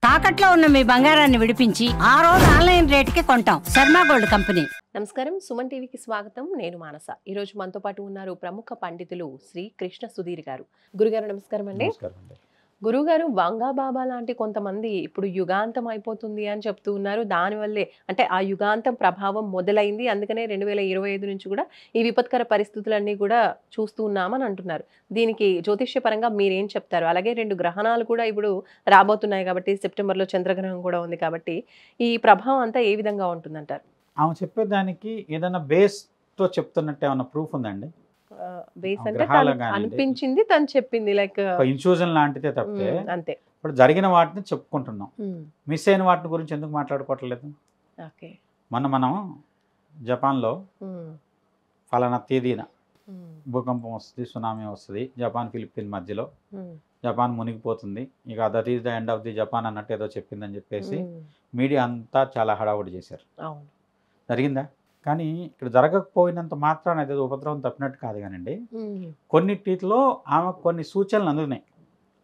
తాకట్లో ఉన్న మీ బంగారాన్ని విడిపించి ఆ రోజు ఆన్లైన్ రేటుకి కొంటాం. Sharma gold company. నమస్కారం, సుమన్ టీవీకి స్వాగతం. నేను మానస. ఈ రోజు మనతో పాటు ఉన్నారు ప్రముఖ పండితులు శ్రీ కృష్ణ సుధీర్ గారు. గురుగారు నమస్కారం అండి. గురుగారు, వంగా బాబా లాంటి కొంతమంది ఇప్పుడు యుగాంతం అయిపోతుంది అని చెప్తూ ఉన్నారు. దానివల్లే అంటే ఆ యుగాంతం ప్రభావం మొదలైంది, అందుకనే 2025 నుంచి కూడా ఈ విపత్కర పరిస్థితులన్నీ కూడా చూస్తూ ఉన్నామని అంటున్నారు. దీనికి జ్యోతిష్య పరంగా మీరేం చెప్తారు? అలాగే 2 గ్రహణాలు కూడా ఇప్పుడు రాబోతున్నాయి కాబట్టి, సెప్టెంబర్లో చంద్రగ్రహణం కూడా ఉంది కాబట్టి ఈ ప్రభావం అంతా ఏ విధంగా ఉంటుందంటారు? ఆమె చెప్పేదానికి ఏదైనా బేస్తో చెప్తున్నట్టు ఏమన్నా ప్రూఫ్ ఉందండి? బేస్ అంటే అనిపించింది, తను చెప్పింది, లైక్ ఇన్ఫ్యూజన్ లాంటిదే తప్పితే అంతే. ఇప్పుడు జరిగిన వాటిని చెప్పుకుంటున్నాం, మిస్ అయిన వాటిని గురించి ఎందుకు మాట్లాడుకోవట్లేదు? మనం జపాన్లో ఫలానా తేదీన భూకంపం వస్తుంది, సునామీ వస్తుంది, జపాన్ ఫిలిప్పీన్ మధ్యలో జపాన్ మునిగిపోతుంది, ఇక that is the end of the Japan అన్నట్టు ఏదో చెప్పిందని చెప్పేసి మీడియా అంతా చాలా హడావుడి చేశారు. జరిగిందా? కానీ ఇక్కడ జరగకపోయినంత మాత్రాన అదేదో ఉపద్రవం తప్పినట్టు కాదు కానండి. కొన్నిటిలో ఆమె కొన్ని సూచనలు అందున్నాయి,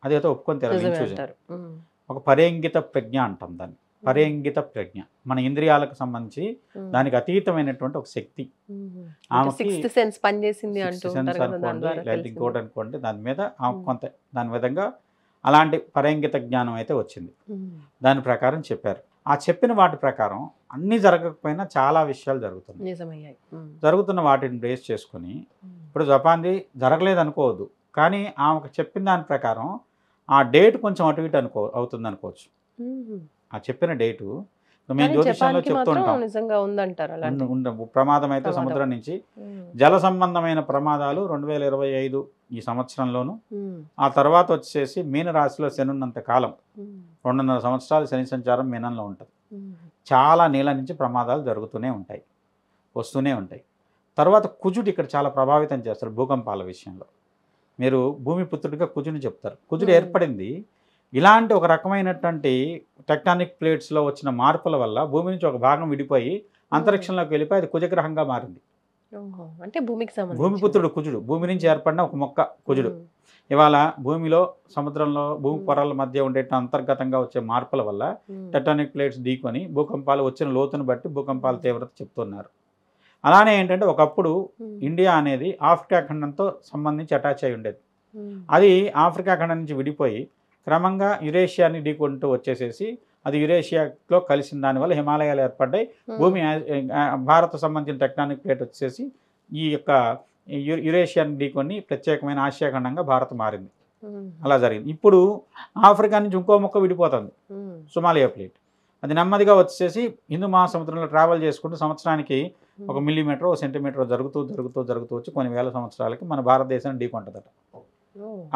అదేదో ఒప్పుకొని తెరలించారు. ఒక పరేంగిత ప్రజ్ఞ అంటాం దాన్ని. పరేంగిత ప్రజ్ఞ మన ఇంద్రియాలకు సంబంధించి దానికి అతీతమైనటువంటి ఒక శక్తి ఆమెకి ఇంకోటి అనుకోండి, దాని మీద ఆమె కొంత దాని విధంగా అలాంటి పరేంగిత జ్ఞానం అయితే వచ్చింది. దాని ప్రకారం చెప్పారు. ఆ చెప్పిన వాటి ప్రకారం అన్నీ జరగకపోయినా చాలా విషయాలు జరుగుతున్నాయి. జరుగుతున్న వాటిని బేస్ చేసుకుని ఇప్పుడు జపాన్ది జరగలేదు అనుకోవద్దు, కానీ ఆమెకు చెప్పిన దాని ప్రకారం ఆ డేట్ కొంచెం అటు ఇటు అవుతుంది అనుకోవచ్చు. ఆ చెప్పిన డేటు మేము జ్యోతిష్యంలో చెప్తూ ఉంటాం. ప్రమాదం అయితే సముద్రం నుంచి జల సంబంధమైన ప్రమాదాలు 2025 ఈ సంవత్సరంలోను, ఆ తర్వాత వచ్చేసి మీన రాశిలో శని ఉన్నంత కాలం 2.5 సంవత్సరాలు శని సంచారం మీనంలో ఉంటుంది. చాలా నీళ్ళ నుంచి ప్రమాదాలు జరుగుతూనే ఉంటాయి, వస్తూనే ఉంటాయి. తర్వాత కుజుడు ఇక్కడ చాలా ప్రభావితం చేస్తారు భూకంపాల విషయంలో. మీరు భూమిపుత్రుడిగా కుజుని చెప్తారు. కుజుడు ఏర్పడింది ఇలాంటి ఒక రకమైనటువంటి టెక్టానిక్ ప్లేట్స్లో వచ్చిన మార్పుల వల్ల భూమి నుంచి ఒక భాగం విడిపోయి అంతరిక్షంలోకి వెళ్ళిపోయి అది కుజగ్రహంగా మారింది. అంటే భూమిపుత్రుడు కుజుడు, భూమి నుంచి ఏర్పడిన ఒక మొక్క కుజుడు. ఇవాళ భూమిలో సముద్రంలో భూమి పొరల మధ్య ఉండే అంతర్గతంగా వచ్చే మార్పుల వల్ల టెక్టానిక్ ప్లేట్స్ ఢీకొని భూకంపాలు వచ్చిన లోతును బట్టి భూకంపాల తీవ్రత చెప్తున్నారు. అలానే ఏంటంటే ఒకప్పుడు ఇండియా అనేది ఆఫ్రికా ఖండంతో సంబంధించి అటాచ్ అయి ఉండేది. అది ఆఫ్రికా ఖండం నుంచి విడిపోయి క్రమంగా యురేషియాని ఢీకొంటూ వచ్చేసేసి అది యురేషియాలో కలిసిన దానివల్ల హిమాలయాలు ఏర్పడ్డాయి. భూమి భారత సంబంధించిన టెక్టానిక్ ప్లేట్ వచ్చేసి ఈ యొక్క యురేషియాని ఢీకొని ప్రత్యేకమైన ఆసియా ఖండంగా భారత్ మారింది. అలా జరిగింది. ఇప్పుడు ఆఫ్రికా నుంచి ఇంకో మొక్క విడిపోతుంది, సొమాలియా ప్లేట్. అది నెమ్మదిగా వచ్చేసి హిందూ మహాసముద్రంలో ట్రావెల్ చేసుకుంటూ సంవత్సరానికి 1 మిల్లీమీటర్ 1 సెంటీమీటర్ జరుగుతూ వచ్చి కొన్ని వేల సంవత్సరాలకి మన భారతదేశాన్ని ఢీకొంటుందట.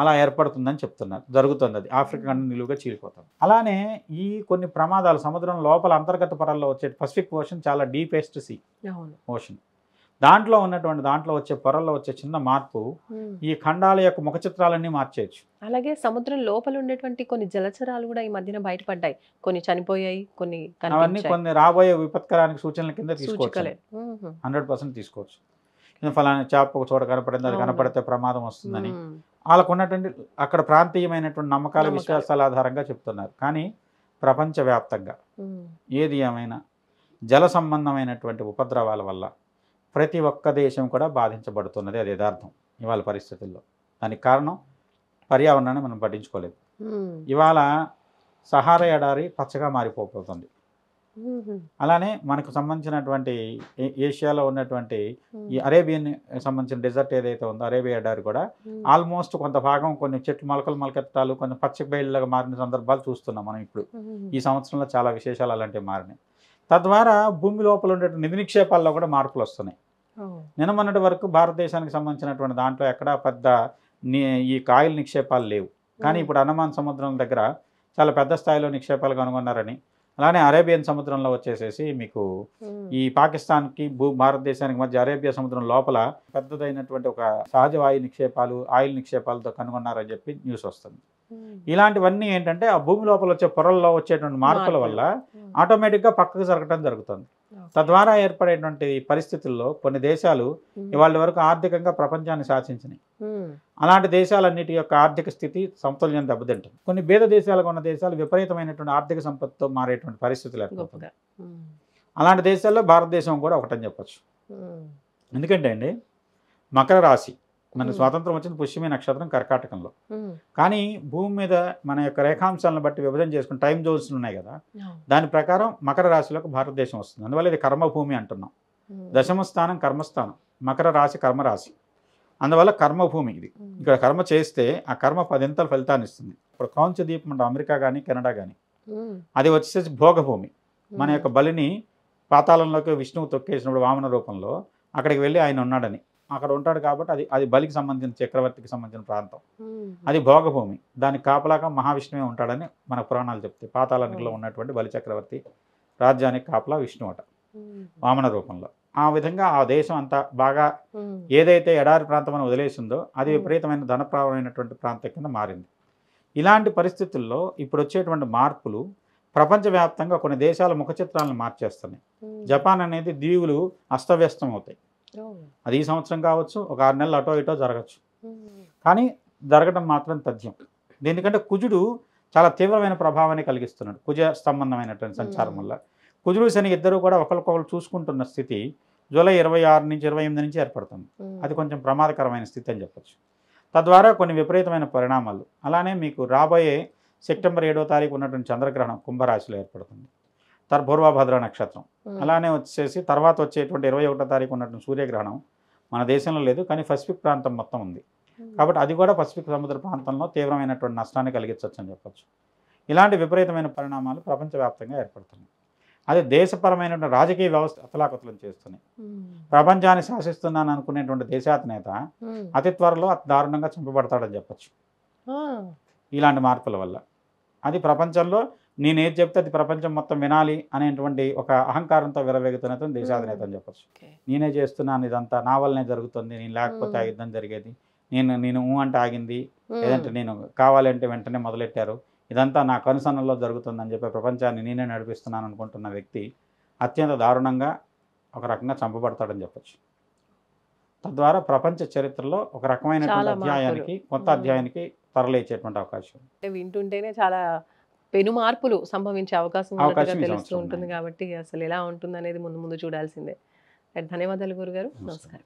అలా ఏర్పడుతుందని చెప్తున్నారు. జరుగుతుంది, అది ఆఫ్రికా ఖండం నిలువుగా చీలిపోతుంది. అలానే ఈ కొన్ని ప్రమాదాలు సముద్రం లోపల అంతర్గత పొరల్లో వచ్చే పసిఫిక్ ఓషన్ చాలా డీపెస్ట్ సీ ఓషన్, దాంట్లో వచ్చే పొరల్లో వచ్చే చిన్న మార్పు ఈ ఖండాల యొక్క ముఖ చిత్రాలన్నీ మార్చేయచ్చు. అలాగే సముద్రం లోపల ఉండేటువంటి కొన్ని జలచరాలు కూడా ఈ మధ్యన బయటపడ్డాయి, కొన్ని చనిపోయాయి, కొన్ని అవన్నీ కొన్ని రాబోయే విపత్కరానికి సూచనల కింద తీసుకోవచ్చు. 100% తీసుకోవచ్చు. ఫలానా చేప ఒక చోట కనపడింది, అది కనపడితే ప్రమాదం వస్తుందని వాళ్ళకు ఉన్నటువంటి అక్కడ ప్రాంతీయమైనటువంటి నమ్మకాల విశ్వాసాల ఆధారంగా చెప్తున్నారు. కానీ ప్రపంచవ్యాప్తంగా ఏది ఏమైనా జల సంబంధమైనటువంటి ఉపద్రవాల వల్ల ప్రతి ఒక్క దేశం కూడా బాధించబడుతున్నది, అది యథార్థం ఇవాళ పరిస్థితుల్లో. దానికి కారణం పర్యావరణాన్ని మనం పట్టించుకోలేదు. ఇవాళ సహారా ఎడారి పచ్చగా మారిపోతుంది. అలానే మనకు సంబంధించినటువంటి ఏషియాలో ఉన్నటువంటి ఈ అరేబియన్ సంబంధించిన డెజర్ట్ ఏదైతే ఉందో అరేబియా ఎడారి కూడా ఆల్మోస్ట్ కొంత భాగం కొన్ని చెట్లు మొలకెత్తాలు కొన్ని పచ్చ బయళ్ళగా మారిన సందర్భాలు చూస్తున్నాం మనం. ఇప్పుడు ఈ సంవత్సరంలో చాలా విశేషాలు అలాంటివి మారినాయి. తద్వారా భూమి లోపల ఉండే నిధి నిక్షేపాల్లో కూడా మార్పులు వస్తున్నాయి. నిన్నమన్నటి వరకు భారతదేశానికి సంబంధించినటువంటి దాంట్లో ఎక్కడా పెద్ద ఈ కాయిల్ నిక్షేపాలు లేవు. కానీ ఇప్పుడు అండమాన్ సముద్రం దగ్గర చాలా పెద్ద స్థాయిలో నిక్షేపాలు కనుగొన్నారని, అలానే అరేబియన్ సముద్రంలో వచ్చేసేసి మీకు ఈ పాకిస్తాన్కి భారతదేశానికి మధ్య అరేబియా సముద్రం లోపల పెద్దదైనటువంటి ఒక సహజ వాయు నిక్షేపాలు ఆయిల్ నిక్షేపాలతో కనుగొన్నారని చెప్పి న్యూస్ వస్తుంది. ఇలాంటివన్నీ ఏంటంటే ఆ భూమి లోపల వచ్చే పొరల్లో వచ్చేటువంటి మార్పుల వల్ల ఆటోమేటిక్గా పక్కకు జరగటం జరుగుతుంది. తద్వారా ఏర్పడేటువంటి పరిస్థితుల్లో కొన్ని దేశాలు ఇవాళ వరకు ఆర్థికంగా ప్రపంచాన్ని శాసించినాయి. అలాంటి దేశాలన్నిటి యొక్క ఆర్థిక స్థితి సమతుల్యం దెబ్బతింటుంది. కొన్ని బీద దేశాలుగా ఉన్న దేశాలు విపరీతమైనటువంటి ఆర్థిక సంపత్తితో మారేటువంటి పరిస్థితులు ఏర్పడుతుంది. అలాంటి దేశాల్లో భారతదేశం కూడా ఒకటని చెప్పచ్చు. ఎందుకంటే అండి, మకర రాశి మన స్వాతంత్రం వచ్చిన పుష్యమి నక్షత్రం కర్కాటకంలో, కానీ భూమి మీద మన యొక్క రేఖాంశాలను బట్టి విభజన చేసుకుని టైం జోన్స్ ఉన్నాయి కదా, దాని ప్రకారం మకర రాశిలోకి భారతదేశం వస్తుంది. అందువల్ల ఇది కర్మభూమి అంటున్నాం. దశమ స్థానం కర్మస్థానం, మకర రాశి కర్మరాశి, అందువల్ల కర్మభూమి ఇది. ఇక్కడ కర్మ చేస్తే ఆ కర్మ 10 ఫలితాన్ని ఇస్తుంది. ఇప్పుడు క్రౌంచ ద్వీపం అంటే అమెరికా కానీ కెనడా కానీ, అది వచ్చేసి భోగభూమి. మన యొక్క బలిని పాతాళంలోకి విష్ణువు తొక్కేసినప్పుడు వామన రూపంలో అక్కడికి వెళ్ళి ఆయన ఉన్నాడని అక్కడ ఉంటాడు కాబట్టి అది బలికి సంబంధించిన చక్రవర్తికి సంబంధించిన ప్రాంతం, అది భోగభూమి. దానికి కాపలాగా మహావిష్ణువే ఉంటాడని మన పురాణాలు చెప్తాయి. పాతాళానికిలో ఉన్నటువంటి బలి చక్రవర్తి రాజ్యానికి కాపలా విష్ణు అట వామన రూపంలో. ఆ విధంగా ఆ దేశం అంతా బాగా ఏదైతే ఎడారి ప్రాంతం అని వదిలేసిందో అది విపరీతమైన ధనప్రావమైనటువంటి ప్రాంతం కింద మారింది. ఇలాంటి పరిస్థితుల్లో ఇప్పుడు వచ్చేటువంటి మార్పులు ప్రపంచవ్యాప్తంగా కొన్ని దేశాల ముఖ చిత్రాలను మార్చేస్తున్నాయి. జపాన్ అనేది దీవులు అస్తవ్యస్తం అవుతాయి. అది ఈ సంవత్సరం కావచ్చు, ఒక 6 నెలలు అటో ఇటో జరగచ్చు, కానీ జరగడం మాత్రం తథ్యం. దీనికంటే కుజుడు చాలా తీవ్రమైన ప్రభావాన్ని కలిగిస్తున్నాడు. కుజ సంబంధమైనటువంటి సంచారం వల్ల కుజుడు శని ఇద్దరు కూడా ఒకరికొకరు చూసుకుంటున్న స్థితి జూలై 26 నుంచి 28 నుంచి ఏర్పడుతుంది. అది కొంచెం ప్రమాదకరమైన స్థితి అని చెప్పచ్చు. తద్వారా కొన్ని విపరీతమైన పరిణామాలు. అలానే మీకు రాబోయే సెప్టెంబర్ 7వ తారీఖు ఉన్నటువంటి చంద్రగ్రహణం కుంభరాశిలో ఏర్పడుతుంది. పూర్వభద్ర నక్షత్రం. అలానే వచ్చేసి తర్వాత వచ్చేటువంటి 21వ తారీఖు ఉన్నటువంటి సూర్యగ్రహణం మన దేశంలో లేదు, కానీ పసిఫిక్ ప్రాంతం మొత్తం ఉంది. కాబట్టి అది కూడా పసిఫిక్ సముద్ర ప్రాంతంలో తీవ్రమైనటువంటి నష్టాన్ని కలిగించవచ్చు అని చెప్పచ్చు. ఇలాంటి విపరీతమైన పరిణామాలు ప్రపంచవ్యాప్తంగా ఏర్పడుతున్నాయి. అది దేశపరమైనటువంటి రాజకీయ వ్యవస్థ అతలాకుతలం చేస్తున్నాయి. ప్రపంచాన్ని శాసిస్తున్నాను అనుకునేటువంటి దేశాధినేత అతి త్వరలో అతి దారుణంగా చంపబడతాడని చెప్పచ్చు ఇలాంటి మార్పుల వల్ల. అది ప్రపంచంలో నేనేది చెప్తే అది ప్రపంచం మొత్తం వినాలి అనేటువంటి ఒక అహంకారంతో విరవేగుతున్న దేశాధినేత అని చెప్పచ్చు. నేనే చేస్తున్నాను, ఇదంతా నా వల్లనే జరుగుతుంది, నేను లేకపోతే ఆ యుద్ధం జరిగేది, నేను అంటే ఆగింది, లేదంటే నేను కావాలంటే వెంటనే మొదలెట్టారు, ఇదంతా నా కనుసన్నల్లో జరుగుతుందని చెప్పి ప్రపంచాన్ని నేనే నడిపిస్తున్నాను అనుకుంటున్న వ్యక్తి అత్యంత దారుణంగా ఒక రకంగా చంపబడతాడని చెప్పచ్చు. తద్వారా ప్రపంచ చరిత్రలో ఒక రకమైనటువంటి అధ్యాయానికి కొత్త అధ్యాయానికి తరలేచేటువంటి అవకాశం. వింటుంటేనే చాలా పెను మార్పులు సంభవించే అవకాశం తెలుస్తూ ఉంటుంది. కాబట్టి అసలు ఎలా ఉంటుంది అనేది ముందు చూడాల్సిందే. ధన్యవాదాలు గురుగారు. నమస్కారం.